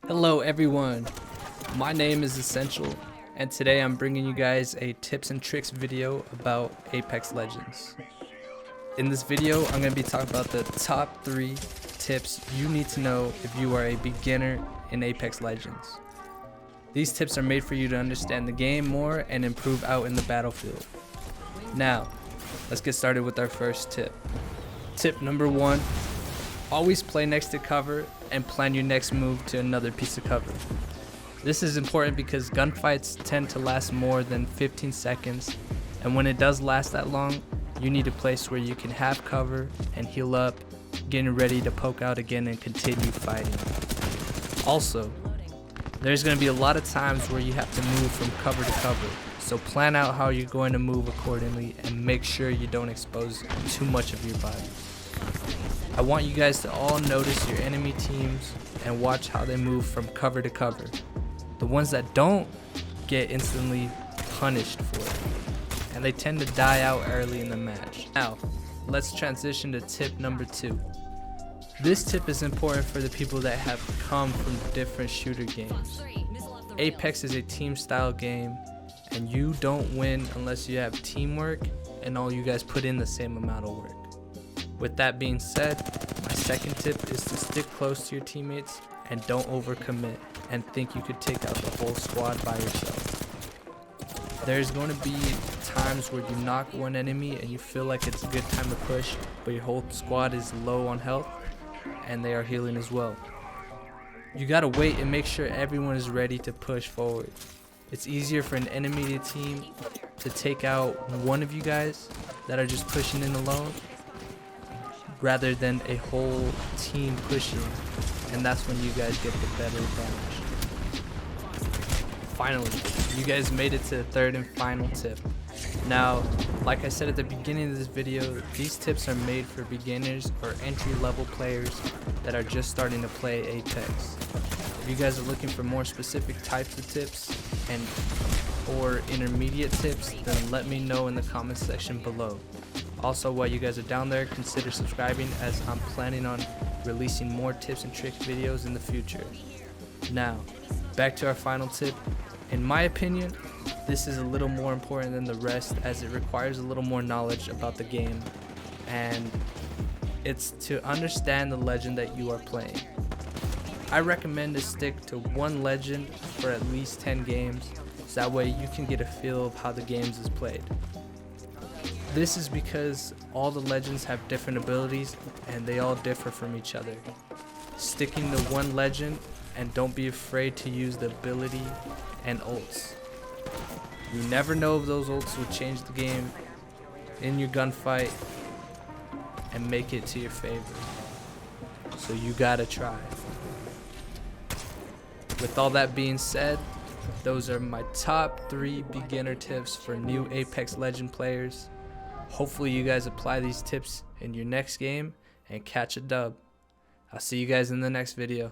Hello everyone, my name is Essential and today I'm bringing you guys a tips and tricks video about Apex Legends. In this video I'm going to be talking about the top 3 tips you need to know if you are a beginner in Apex Legends. These tips are made for you to understand the game more and improve out in the battlefield. Now, let's get started with our first tip. Tip number 1. Always play next to cover and plan your next move to another piece of cover. This is important because gunfights tend to last more than 15 seconds, and when it does last that long, you need a place where you can have cover and heal up, getting ready to poke out again and continue fighting. Also, there's going to be a lot of times where you have to move from cover to cover, so plan out how you're going to move accordingly and make sure you don't expose too much of your body. I want you guys to all notice your enemy teams and watch how they move from cover to cover. The ones that don't get instantly punished for it, and they tend to die out early in the match. Now, let's transition to tip number 2. This tip is important for the people that have come from different shooter games. Apex is a team style game, and you don't win unless you have teamwork and all you guys put in the same amount of work. With that being said, my second tip is to stick close to your teammates and don't overcommit and think you could take out the whole squad by yourself. There's going to be times where you knock one enemy and you feel like it's a good time to push, but your whole squad is low on health and they are healing as well. You gotta wait and make sure everyone is ready to push forward. It's easier for an enemy team to take out one of you guys that are just pushing in alone rather than a whole team pushing, and that's when you guys get the better advantage. Finally, you guys made it to the third and final tip. Now, like I said at the beginning of this video, these tips are made for beginners or entry-level players that are just starting to play Apex. If you guys are looking for more specific types of tips or intermediate tips, then let me know in the comment section below. Also, while you guys are down there, consider subscribing as I'm planning on releasing more tips and tricks videos in the future. Now, back to our final tip. In my opinion, this is a little more important than the rest as it requires a little more knowledge about the game, and it's to understand the legend that you are playing. I recommend to stick to one legend for at least 10 games, so that way you can get a feel of how the games is played. This is because all the legends have different abilities and they all differ from each other. Sticking to one legend and don't be afraid to use the ability and ults. You never know if those ults will change the game in your gunfight and make it to your favor. So you gotta try. With all that being said, those are my top 3 beginner tips for new Apex Legend players. Hopefully you guys apply these tips in your next game and catch a dub. I'll see you guys in the next video.